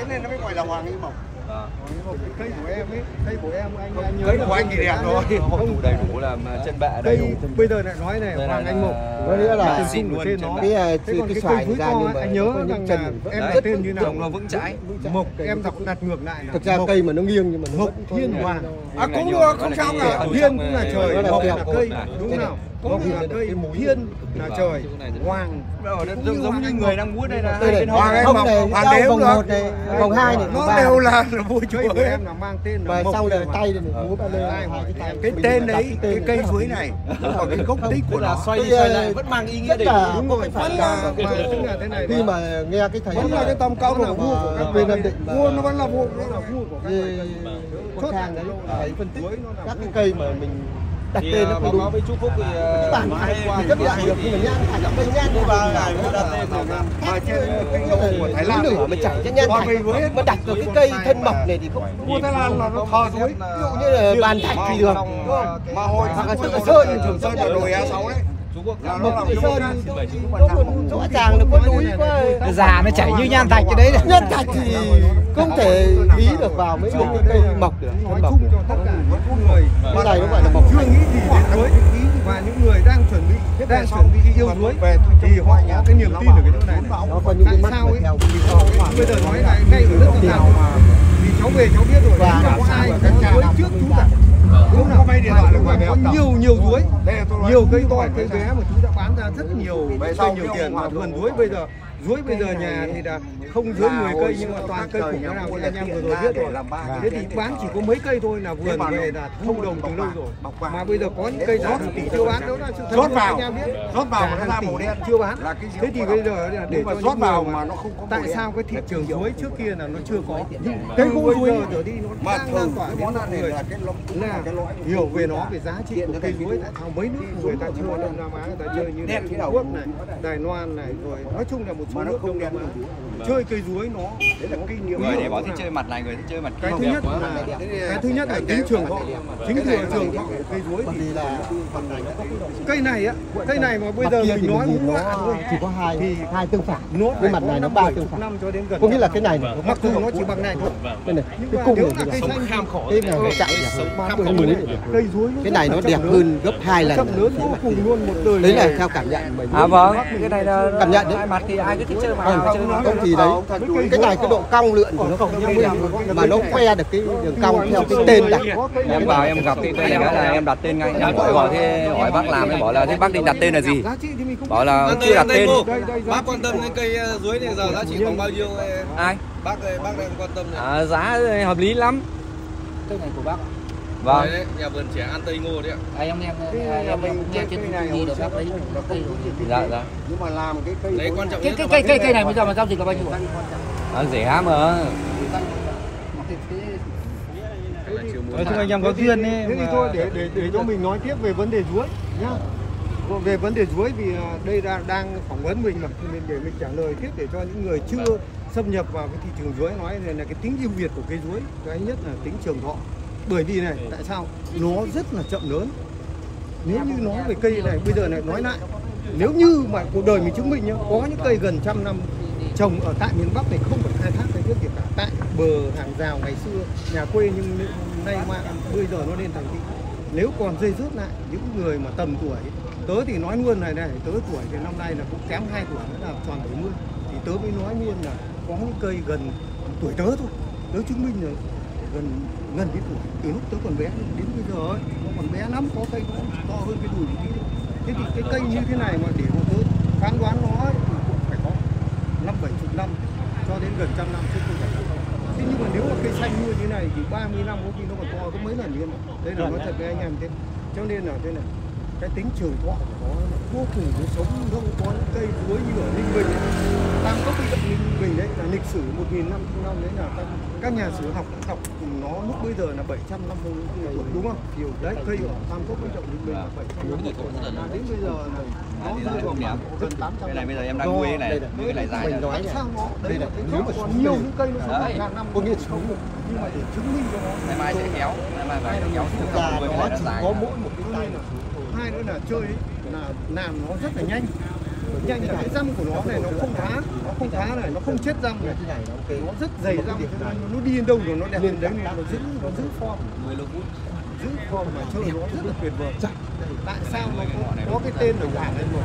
nên nó mới gọi là hoàng kim mộc. Cây của em ấy, cây của em anh nhớ cây của anh thì đẹp rồi. Không đầy đủ là chân bẹ đầy đủ. Bây giờ lại nói này hoàng anh mộc, có nghĩa là tên luôn trên nó. Cái xoài ra nhưng mà anh nhớ rằng là em đặt tên như nào? Nó vững chãi. Mộc em đặt ngược lại là thực ra cây mà nó nghiêng nhưng mà nó mộc thiên hoàng. À cũng được, không sao cả. Thiên cũng là trời, mộc là cây, đúng nào? Mộc là cây, thiên là trời, hoàng giống như người đang múa đây là hoàng anh mộc, hoàng đế vòng 1 này, vòng 2 này, nó đều là vui chơi của em là mang tên là và sau là tay này múa ba lê. cái tên đấy, cái cây suối này có cái gốc tích của nó xoay đi xoay lại vẫn mang ý nghĩa đầy đủ. Đúng rồi, vẫn là thế này. Khi mà nghe cái thầy vẫn là cái tầm cao là vua của các bên Nam Định, vua nó vẫn là vua, nó là vua của các chốt hàng đấy thầy phân tích các cái cây mà mình đặt tên nó không đúng. Với chú Phúc thì bản mình chấp nhận được nhưng mà nhan thạch cây nhan thứ ba ngày mới đặt tên mà trên kinh đô của Thái Lan nửa mà chảy cho nhan thạch mà đặt được cái cây thân mộc này thì không. vua Thái Lan là nó thờ suối, ví dụ như là bàn thạch thì được, mà hồi hoặc là Tự Sơn, Trường Sơn ở đồi A6 đấy. Mộc Tự Sơn rõ ràng là có núi quá. Già nó chảy như nhan thạch cái đấy. Nhan thạch thì không thể ví được vào mấy cái cây mộc được. Nói chung cho tất cả những người Cái này nó gọi là mộc. chưa nghĩ gì đến suối và những người đang chuẩn bị yêu suối thì họ có cái niềm tin ở cái chỗ này. Nó có những cái mắt sao ấy theo bây giờ nói lại ngay ở đất nào thì cháu về cháu biết rồi, có ai có suối trước chú cả. Đúng là may điện thoại là có nhiều suối, nhiều cây to cây bé mà chú đã bán ra rất nhiều cây nhiều tiền mà vườn suối bây giờ nhà thì là không dưới 10 cây nhưng mà toàn cây khủng cái nào thì anh em vừa rồi biết rồi. Thế thì bán chỉ có mấy cây thôi là vườn về là thông đồng từ lâu rồi. Mà bây giờ có những cây giá tỷ chưa bán, đó là sự thật anh em biết. Rót vào nó ra màu đen chưa bán. Thế thì bây giờ là để cho rót vào mà nó không có tại sao cái thị trường suối trước kia là nó chưa có. Cây gỗ suối trở đi nó đang lan tỏa đến mọi người là hiểu về nó, về giá trị của cây suối. Tại sao mấy nước người ta chưa Đông Nam Á người ta chơi như Trung Quốc này, Đài Loan này, rồi nói chung là một số nước Đông Nam Á chơi cây suối nó đấy là kinh nghiệm. Người để bảo thích chơi mặt này, người thích chơi mặt kia. Cái thứ nhất là tính trường thọ, chính thừa trường thọ của cây suối thì là cây này á, cây này mà bây giờ mình nói muốn thôi chỉ có hai tương phản, cái mặt này nó 3 tương phản. Năm cho đến gần. Có nghĩa là cái này mặc dù nó chỉ bằng này thôi. Đây này, cái cung này cây xanh kham khổ. cái này nó chạy cây suối cái này nó đẹp hơn gấp 2 lần. Chậm lớn vô cùng luôn một đời. Đấy là theo cảm nhận mình. À vâng, cái này là cảm nhận đấy. hai mặt thì ai cứ thích chơi mặt Không thì đấy, cái này cái độ cong lượn của nó không như mà nó khoe được cái đường cong theo cái tên đặt. Em bảo em gặp cái cây này cái là em đặt tên ngay. Em hỏi thế hỏi bác làm em bảo là thế bác định đặt tên là gì? Bảo là chưa đặt tên. Bác quan tâm đến cây suối này giờ giá trị khoảng bao nhiêu? Ai? Bác đang quan tâm này. Giá hợp lý lắm. cây này của bác. Vâng. Đấy, nhà vườn trẻ ăn Tây Ngô đấy ạ. Em cũng nghe trên TV được bác lấy cây rồi. Dạ. Nhưng mà làm cái cây Đấy quan trọng Cây này bây giờ mà giao dịch là bao nhiêu ạ? Rẻ mà. Nói chung anh em có duyên ấy. Thế thì thôi để cho mình nói tiếp về vấn đề suối nhá. Về vấn đề suối vì đây đang phỏng vấn mình mà thì mình để mình trả lời tiếp để cho những người chưa xâm nhập vào cái thị trường suối nói này là cái tính ưu việt của cây suối. Cái nhất là tính trường thọ. Bởi vì này, tại sao nó rất là chậm lớn. Nếu như nói về cây này bây giờ này nói lại, nếu như mà cuộc đời mình chứng minh nhá, có những cây gần 100 năm trồng ở tại miền Bắc này không phải khai thác cây nước gì cả, tại bờ hàng rào ngày xưa nhà quê nhưng nay mà bây giờ nó lên thành thị. Nếu còn dây dứt lại những người mà tầm tuổi, tớ thì nói luôn này, tớ tuổi thì năm nay là cũng kém 2 tuổi nữa là tròn 70, thì tớ mới nói luôn là có những cây gần tuổi tớ thôi, tớ chứng minh là gần cái tuổi từ lúc tớ còn bé đến bây giờ ấy, nó còn bé lắm, có cây nó to hơn cái đùi một tí. Thế thì cái cây như thế này mà để mà tớ phán đoán nó ấy, thì cũng phải có 50-70 năm cho đến gần 100 năm chứ không phải. Thế nhưng mà nếu mà cây xanh như thế này thì 30 năm có khi nó còn to có mấy lần liền. Đây là nói thật với anh em thế. Cho nên là thế này, cái tính trường thọ của nó vô cùng nó sống không có những cây suối như ở Ninh Bình. Tam Cốc Ninh Bình đấy là lịch sử 1.500 năm đấy là các nhà sử học đọc nó lúc bây giờ là 750 tuổi đúng không? Nhiều đấy cây ở Tam Cốc Ninh Bình là 750 tuổi. Đến bây giờ là nó rơi vào khoảng gần 800. Cái này bây giờ em đang nuôi cái này, cái này dài rồi. Tại sao nó đây là nếu mà còn nhiều những cây nó sống ngàn năm có nghĩa sống được, nhưng mà để chứng minh cho nó Ngày mai sẽ kéo, ngày mai phải kéo Thực ra nó chỉ có mỗi một cái tay. hai nữa là chơi ấy, là làm nó rất là nhanh. Bởi nhanh là cái răm của nó này nó không phá này, nó không chết răm này, nó rất dày răm, nó đi đến đâu rồi nó đẹp đến đấy, nó giữ form, giữ form mà chơi nó rất là tuyệt vời. Tại sao nó có cái tên là Hoàng lên rồi?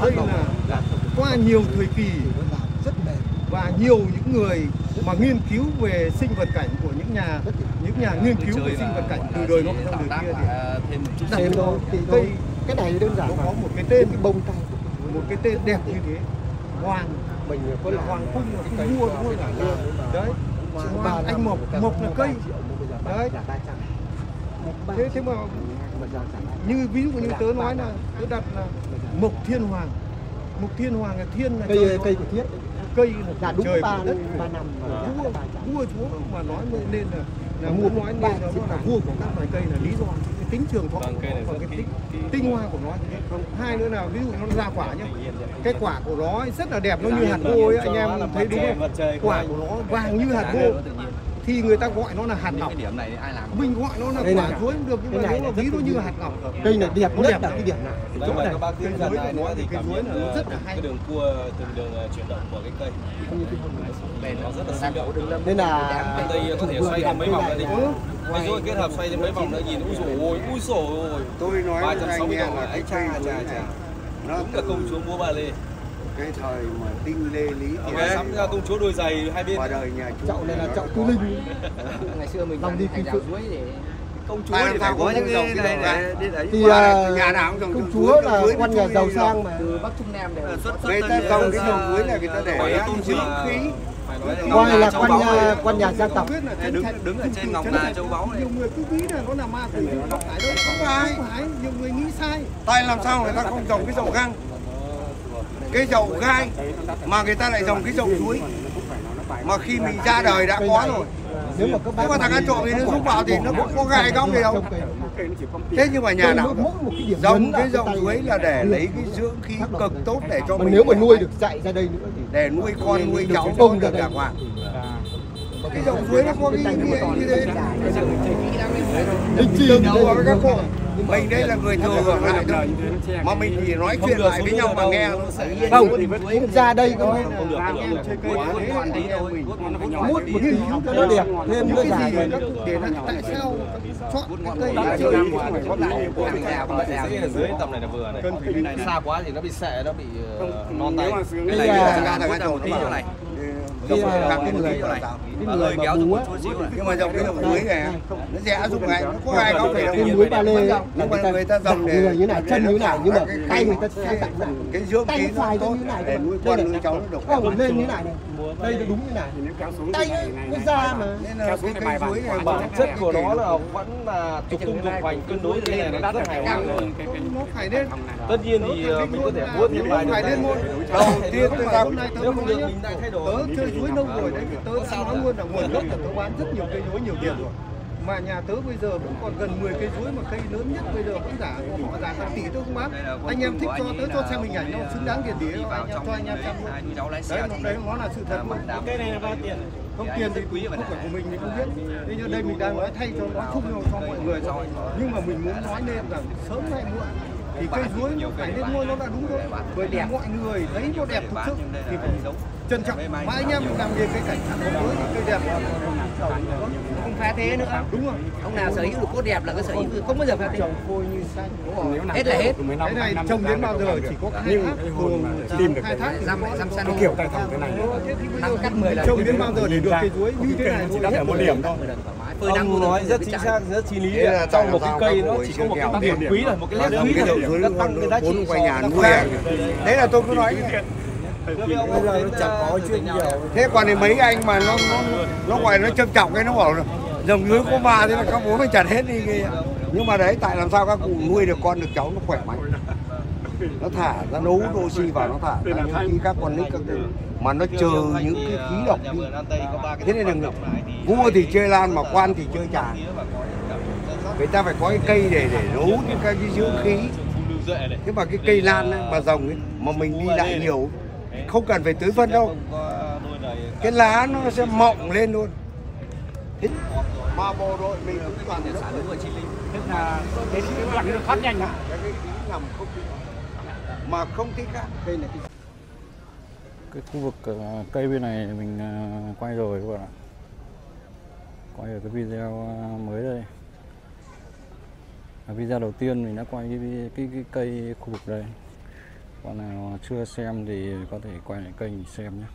Đây là qua nhiều thời kỳ và nhiều những người mà nghiên cứu về sinh vật cảnh của những nhà nghiên cứu về sinh vật cảnh từ đời nó sang đời kia thì đặt cho cây cái này đơn giản nó có một cái tên, cái bông tay, một cái tên đẹp như thế, Hoàng, mình gọi là Hoàng Cung là cung vua luôn đấy. Hoàng anh mộc là cây đấy. Thế mà như ví dụ như tớ nói là tớ đặt là Mộc Thiên Hoàng là thiên là cây của thiết, cây là đúng trời ba đất ba nằm vua chúa mà nói nên là muốn nói nên nó là vua của các loài cây là lý do cái tính trường thọ và cái tính tinh hoa của nó. Hai nữa là ví dụ nó ra quả nhá, cái quả của nó rất là đẹp, nó như hạt ngô ấy, anh em thấy đúng không? Quả của nó vàng như hạt ngô thì người ta gọi nó là hạt ngọc. Mình gọi nó là quả chuối cũng được, nhưng mà nếu mà ví nó như hạt ngọc. Cây này đẹp nhất là cái điểm này. Chỗ này các bác thấy gần này nữa thì cảm thấy nhận rất là hay. cái đường cua từng đường chuyển động của cái cây. Nó rất là sang động. Nên là đây có thể xoay thêm mấy vòng nữa đi. Ví dụ kết hợp xoay thêm mấy vòng nữa nhìn úi dồi ôi. Tôi nói với anh nghe là cái cây chuối này nó đúng là công chúa múa ba lê. cái thời mà Đinh Lê Lý Thiệu sắm ra công chúa đôi giày hai bên. qua đời nhà chúa. Chậu này là chậu tu linh. Ngày xưa mình Lòng đi thành đào suối để Công chúa thì phải có những cái này để Thì nhà nào cũng công chúa là quan nhà giàu sang mà. từ Bắc Trung Nam đều người ta trồng cái dầu chuối này người ta để dưỡng khí. Ngoài là quan nhà gia tộc. đứng ở trên ngọc là châu báu này. Nhiều người cứ nghĩ là nó là ma quỷ, nó phải đâu, không phải, nhiều người nghĩ sai. Tại làm sao người ta không trồng cái dầu gang, cái dầu gai mà người ta lại trồng cái dầu chuối mà khi mình ra đời đã có rồi. Nếu mà các bác thằng ăn trộm thì nó xúc vào thì nó cũng có gai góc gì đâu. Thế nhưng mà nhà nào giống cái dầu chuối là để lấy cái dưỡng khí cực tốt để cho mình. nếu mà nuôi được dạy ra đây nữa thì để nuôi con nuôi cháu cho được đàng hoàng. Cái dầu chuối nó có cái nghĩa như thế. Đừng đùa với các cô. Mình đây là người thừa hưởng lại thôi, mà mình chỉ nói chuyện lại với nhau mà nghe không ra đây có mút một tí cho nó đẹp thêm nữa dài để tại sao chọn cái cây chơi ở dưới tầm này là vừa này. Xa quá thì nó bị sệ, nó bị non tay. Cái này là thằng ăn một tí chỗ này. Cái người kéo xuống một chút xíu này. Nhưng mà dòng cái dòng chuối này nó rẽ xuống này, nó có hai góc để cái muối ba lê nhưng mà người ta dòng để người như này, chân như này, nhưng mà tay người ta sẽ tặng cái dưỡng khí nó tốt để nuôi con nuôi cháu nó độc. không lên như này này, đây là đúng như này, tay nó ra mà. Nên là cái cây chuối này Bản chất của nó là vẫn là trục tung trục hoành, cân đối cái này nó rất hài hòa. nó phải lên. Tất nhiên thì mình có thể mua thêm vài phải lên môn. đầu tiên tôi ra nếu không được mình lại thay Tớ đổi. chơi chuối lâu rồi đấy, tớ đã nói luôn là nguồn gốc là tớ bán rất nhiều cây chuối nhiều tiền rồi. Mà nhà tớ bây giờ vẫn còn gần 10 cây chuối mà cây lớn nhất bây giờ vẫn giả của họ giả 1 tỷ tôi không bán. Anh em thích cho tớ cho xem hình ảnh nó xứng đáng tiền tỷ anh em cho anh em xem luôn. Đấy nó là sự thật luôn. Cây này là bao tiền? Không tiền thì không phải của mình không biết. Thế nhưng đây mình đang nói thay cho nó chung cho mọi người thôi. Nhưng mà mình muốn nói lên rằng sớm hay muộn thì cây chuối nó phải lên ngôi nó đã đúng rồi. Bởi vì mọi người thấy nó đẹp thực sự thì phải trân trọng. Mà anh em làm việc cái cảnh chuối thì cây đẹp không phá thế nữa. đúng rồi. Ông nào sở hữu được cốt đẹp là cái sở hữu không bao giờ phá thế. Trồng phôi như xanh. Hết là hết. Cái này trồng đến bao giờ chỉ có khai thác tìm được khai thác Dăm san hô. kiểu tài thẳng thế này. Năm cắt 10 lần. Trồng đến bao giờ để được cây chuối như thế này thôi. Ở một điểm thôi. Ông nói rất chính xác, rất chí lý. Trong một cái cây nó chỉ có một cái điểm quý là một cái nét quý cái dầu chuối tăng cái giá trị quay nhà nuôi. Đấy là tôi cứ nói bây giờ nó chẳng có chuyện nhiều. thế còn thì mấy anh mà nó gọi nó châm trọng cái nó bảo dòng chuối có ma thế là các bố phải chặt hết đi kia. Nhưng mà đấy tại làm sao các cụ nuôi được con được cháu nó khỏe mạnh, nó thả ra nấu oxy vào, nó thả ra những khí các con nít các thứ mà nó chờ những cái khí độc đi. Thế nên là vua thì chơi lan mà quan thì chơi trà. Người ta phải có cái cây để nấu những cái dưỡng khí. Thế mà cái cây lan ấy, mà rồng ấy, mà mình đi lại nhiều không cần phải tưới phân đâu, cái lá nó sẽ mọng lên luôn. Mà bộ đội mình cũng toàn sản lượng của Chi Linh, tức là cái đoạn nó thoát nhanh lắm. mà không thích á. Cây này Cái khu vực cây bên này mình quay rồi các bạn ạ. Quay ở cái video mới đây. Video đầu tiên mình đã quay cái cây khu vực đây. Bạn nào chưa xem thì có thể quay lại kênh xem nhé.